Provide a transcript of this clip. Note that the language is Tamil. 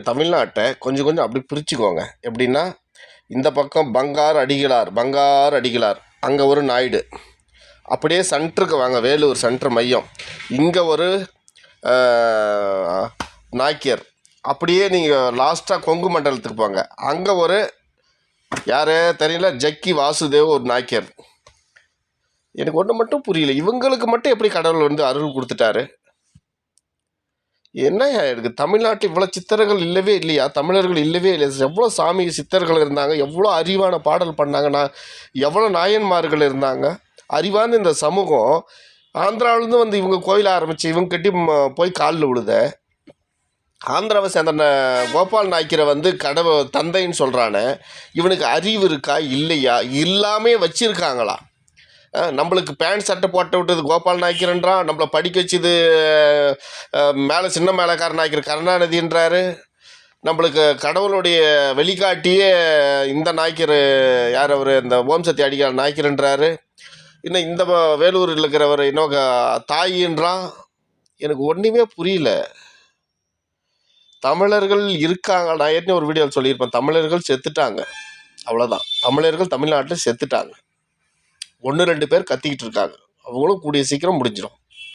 தமிழ்நாட்டை கொஞ்சம் கொஞ்சம் அப்படி பிரிச்சுக்கோங்க. எப்படின்னா, இந்த பக்கம் பங்கார் அடிகளார், அங்கே ஒரு நாயுடு. அப்படியே சென்டருக்கு வாங்க, வேலூர் சென்ட்ரு மையம், இங்கே ஒரு நாய்க்கர். அப்படியே நீங்கள் லாஸ்ட்டாக கொங்கு மண்டலத்துக்கு போங்க, அங்கே ஒரு யார் தெரியல, ஜக்கி வாசுதேவ் ஒரு நாய்க்கர். எனக்கு ஒன்று மட்டும் புரியல, இவங்களுக்கு மட்டும் எப்படி கடவுள் வந்து அருள் கொடுத்துட்டாரு? என்ன எனக்கு தமிழ்நாட்டில் இவ்வளோ சித்தர்கள் இல்லவே இல்லையா? தமிழர்கள் இல்லவே இல்லை. எவ்வளோ சாமி சித்தர்கள் இருந்தாங்க, எவ்வளோ அறிவான பாடல் பண்ணாங்க, எவ்வளோ நாயன்மார்கள் இருந்தாங்க, அறிவான இந்த சமூகம். ஆந்திராவிலேருந்து வந்து இவங்க கோயில் ஆரம்பித்து இவங்க கட்டி போய் காலில் விழுத. ஆந்திராவை சேர்ந்த கோபால் நாய்க்கரை வந்து கடவுள் தந்தைன்னு சொல்கிறானே, இவனுக்கு அறிவு இருக்கா இல்லையா? இல்லாமே வச்சுருக்காங்களா? நம்மளுக்கு பேண்ட் சட்டை போட்டு விட்டது கோபால் நாய்க்கர்ன்றான், நம்மளை படிக்க வச்சது மேலே சின்ன மேலக்கார நாய்க்கர் கருணாநிதின்றாரு, நம்மளுக்கு கடவுளுடைய வெளிக்காட்டியே இந்த நாய்க்கர் யார் அவர், இந்த ஓம் சக்தி அடிக்கார் நாய்க்கர்ன்றாரு. இன்னும் இந்த வேலூரில் இருக்கிறவர் இன்னும் தாயின்றான். எனக்கு ஒன்றுமே புரியல. தமிழர்கள் இருக்காங்க, நான் ஏற்கனவே ஒரு வீடியோவில் சொல்லியிருப்பேன், தமிழர்கள் செத்துட்டாங்க, அவ்வளோதான். தமிழர்கள் தமிழ்நாட்டில் செத்துட்டாங்க. 1-2 பேர் கத்திக்கிட்டு இருக்காங்க, அவங்களும் கூடிய சீக்கிரம் முடிஞ்சிடும்.